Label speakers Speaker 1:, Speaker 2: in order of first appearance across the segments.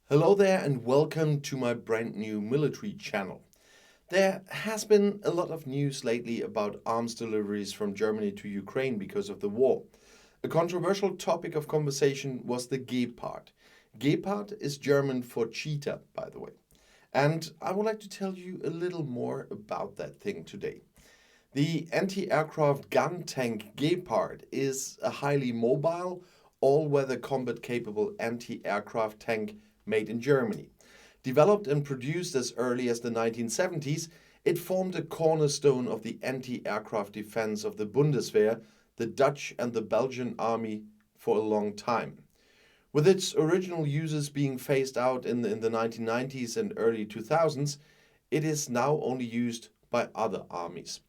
Speaker 1: Hello there and welcome to my brand new military channel. There has been a lot of news lately about arms deliveries from Germany to Ukraine because of the war. A controversial topic of conversation was the Gepard. Gepard is German for cheetah, by the way. And I would like to tell you a little more about that thing today. The anti-aircraft gun tank Gepard is a highly mobile, all-weather combat-capable anti-aircraft tank made in Germany. Developed and produced as early as the 1970s, it formed a cornerstone of the anti-aircraft defense of the Bundeswehr, the Dutch and the Belgian army for a long time. With its original uses being phased out in the 1990s and early 2000s, it is now only used by other armies.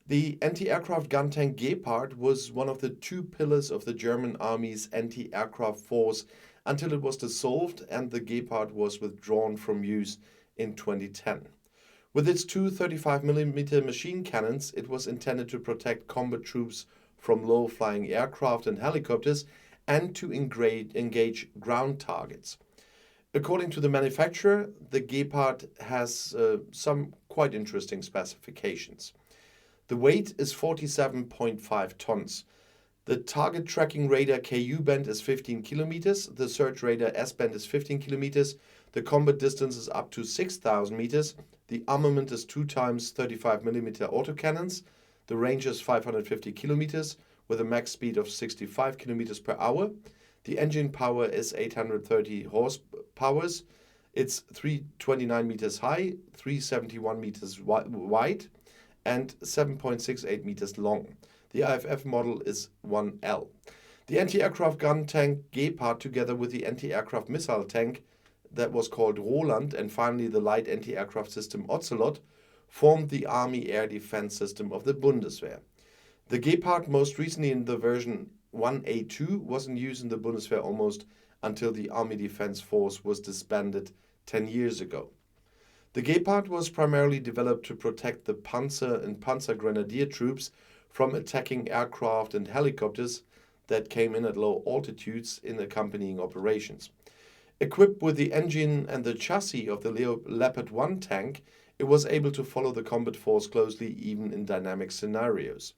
Speaker 1: The anti-aircraft gun tank Gepard was one of the two pillars of the German army's anti-aircraft force until it was dissolved and the Gepard was withdrawn from use in 2010. With its two 35mm machine cannons, it was intended to protect combat troops from low-flying aircraft and helicopters and to engage ground targets. According to the manufacturer, the Gepard has some quite interesting specifications. The weight is 47.5 tons. The target tracking radar KU band is 15 kilometers. The search radar S band is 15 kilometers. The combat distance is up to 6,000 meters. The armament is 2 times 35mm autocannons. The range is 550 kilometers with a max speed of 65 kilometers per hour. The engine power is 830 horsepower. It's 329 meters high, 371 meters wide, and 7.68 meters long. The IFF model is 1L. The anti-aircraft gun tank Gepard, together with the anti-aircraft missile tank that was called Roland, and finally the light anti-aircraft system Ocelot, formed the Army Air Defense System of the Bundeswehr. The Gepard, most recently in the version 1A2, was in use in the Bundeswehr almost until the Army Defense Force was disbanded 10 years ago. The Gepard was primarily developed to protect the Panzer and Panzer Grenadier troops from attacking aircraft and helicopters that came in at low altitudes in accompanying operations. Equipped with the engine and the chassis of the Leopard 1 tank, it was able to follow the combat force closely even in dynamic scenarios.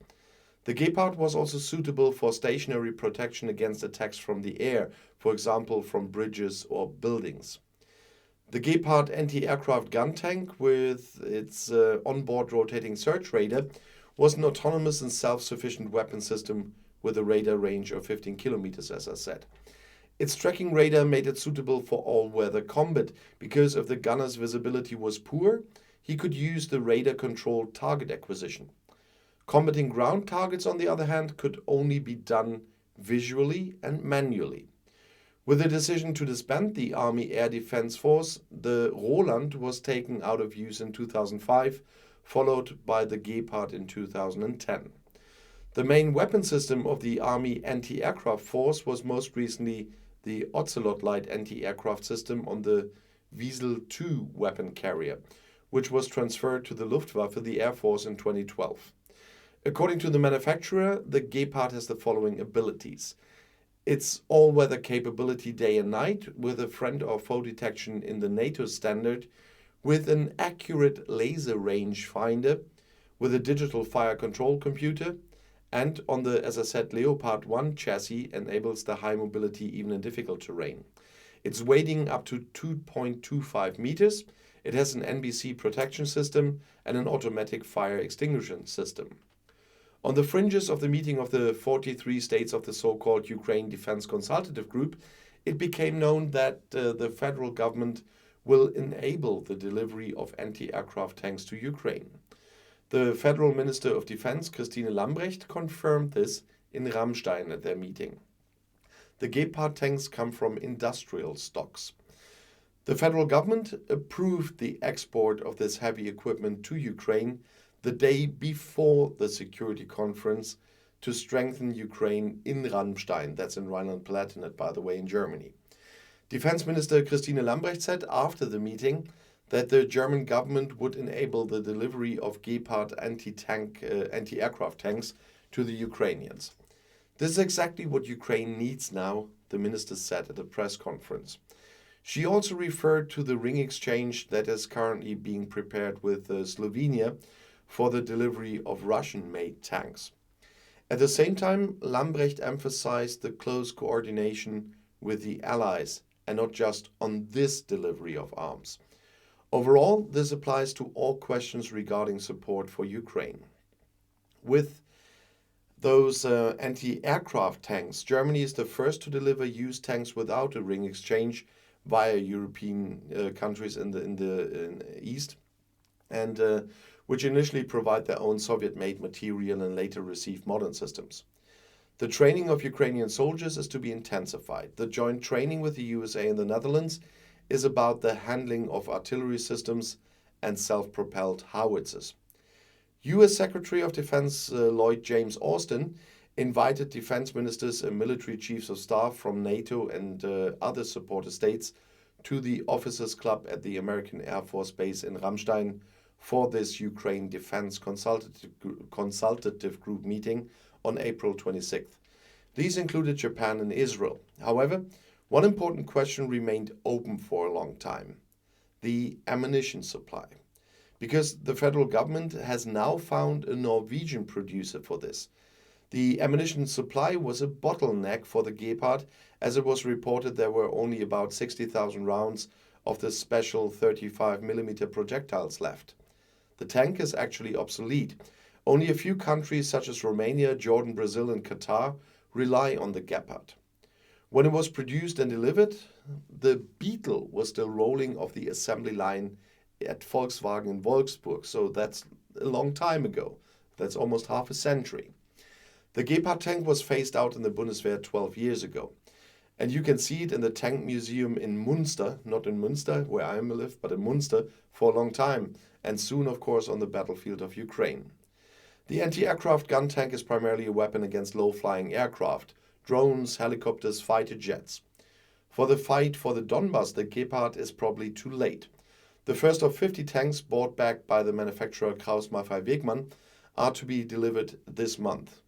Speaker 1: The Gepard was also suitable for stationary protection against attacks from the air, for example from bridges or buildings. The Gepard anti-aircraft gun tank, with its onboard rotating search radar, was an autonomous and self-sufficient weapon system with a radar range of 15 kilometers, as I said. Its tracking radar made it suitable for all-weather combat. Because if the gunner's visibility was poor, he could use the radar-controlled target acquisition. Combating ground targets, on the other hand, could only be done visually and manually. With the decision to disband the Army Air Defense Force, the Roland was taken out of use in 2005, followed by the Gepard in 2010. The main weapon system of the Army Anti-Aircraft Force was most recently the Ocelot light anti-aircraft system on the Wiesel II weapon carrier, which was transferred to the Luftwaffe, the Air Force, in 2012. According to the manufacturer, the Gepard has the following abilities. Its all-weather capability day and night, with a friend or foe detection in the NATO standard, with an accurate laser range finder, with a digital fire control computer, and on the, as I said, Leopard 1 chassis enables the high mobility even in difficult terrain. It's weighing up to 2.25 meters. It has an NBC protection system and an automatic fire extinguishing system. On the fringes of the meeting of the 43 states of the so-called Ukraine Defense Consultative Group, it became known that the federal government will enable the delivery of anti-aircraft tanks to Ukraine. The Federal Minister of Defense, Christine Lambrecht, confirmed this in Ramstein at their meeting. The Gepard tanks come from industrial stocks. The federal government approved the export of this heavy equipment to Ukraine the day before the security conference to strengthen Ukraine in Ramstein. That's in Rhineland-Palatinate, by the way, in Germany. Defense Minister Christine Lambrecht said after the meeting that the German government would enable the delivery of Gepard anti-aircraft tanks to the Ukrainians. This is exactly what Ukraine needs now, the minister said at a press conference. She also referred to the ring exchange that is currently being prepared with Slovenia for the delivery of Russian-made tanks. At the same time, Lambrecht emphasized the close coordination with the Allies and not just on this delivery of arms. Overall, this applies to all questions regarding support for Ukraine. With those anti-aircraft tanks, Germany is the first to deliver used tanks without a ring exchange via European countries in the East, and which initially provide their own Soviet-made material and later receive modern systems. The training of Ukrainian soldiers is to be intensified. The joint training with the USA and the Netherlands is about the handling of artillery systems and self-propelled howitzers. US Secretary of Defense Lloyd James Austin invited defense ministers and military chiefs of staff from NATO and other supporter states to the Officers Club at the American Air Force Base in Ramstein for this Ukraine Defense Consultative Group meeting on April 26th. These included Japan and Israel. However, one important question remained open for a long time: the ammunition supply. Because the federal government has now found a Norwegian producer for this. The ammunition supply was a bottleneck for the Gepard, as it was reported there were only about 60,000 rounds of the special 35mm projectiles left. The tank is actually obsolete. Only a few countries such as Romania, Jordan, Brazil and Qatar rely on the Gepard. When it was produced and delivered, the Beetle was still rolling off the assembly line at Volkswagen in Wolfsburg, so that's a long time ago. That's almost half a century. The Gepard tank was phased out in the Bundeswehr 12 years ago. And you can see it in the Tank Museum in Münster, not in Münster, where I live, but in Münster, for a long time, and soon, of course, on the battlefield of Ukraine. The anti-aircraft gun tank is primarily a weapon against low-flying aircraft, drones, helicopters, fighter jets. For the fight for the Donbass, the Gepard is probably too late. The first of 50 tanks bought back by the manufacturer Krauss-Maffei-Wegmann are to be delivered this month.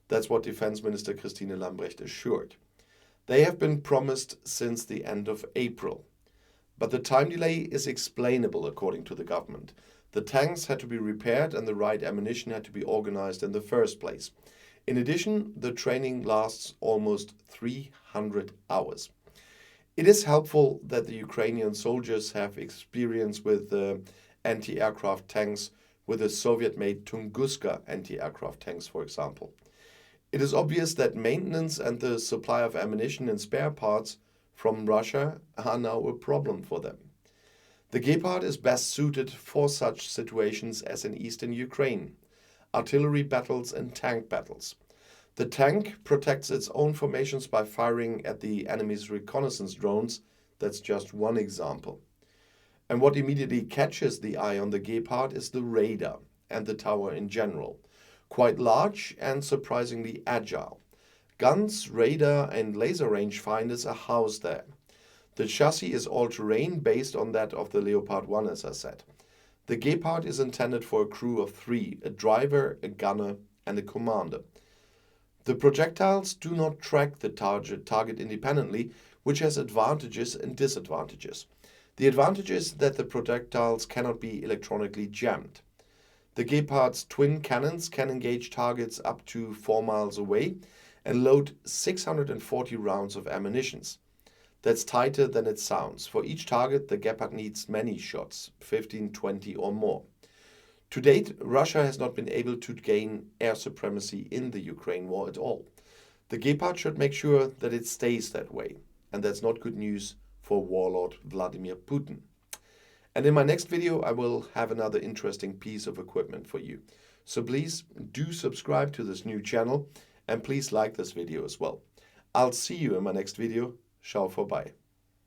Speaker 1: That's what Defense Minister Christine Lambrecht assured. They have been promised since the end of April. But the time delay is explainable according to the government. The tanks had to be repaired and the right ammunition had to be organized in the first place. In addition, the training lasts almost 300 hours. It is helpful that the Ukrainian soldiers have experience with anti-aircraft tanks, with the Soviet-made Tunguska anti-aircraft tanks, for example. It is obvious that maintenance and the supply of ammunition and spare parts from Russia are now a problem for them. The Gepard is best suited for such situations as in eastern Ukraine, artillery battles and tank battles. The tank protects its own formations by firing at the enemy's reconnaissance drones. That's just one example. And what immediately catches the eye on the Gepard is the radar and the tower in general. Quite large and surprisingly agile. Guns, radar and laser rangefinders are housed there. The chassis is all-terrain based on that of the Leopard 1, as I said. The Gepard is intended for a crew of 3, a driver, a gunner and a commander. The projectiles do not track the target independently, which has advantages and disadvantages. The advantage is that the projectiles cannot be electronically jammed. The Gepard's twin cannons can engage targets up to 4 miles away and load 640 rounds of ammunition. That's tighter than it sounds. For each target, the Gepard needs many shots, 15, 20 or more. To date, Russia has not been able to gain air supremacy in the Ukraine war at all. The Gepard should make sure that it stays that way. And that's not good news for warlord Vladimir Putin. And in my next video, I will have another interesting piece of equipment for you. So please do subscribe to this new channel and please like this video as well. I'll see you in my next video. Schau vorbei.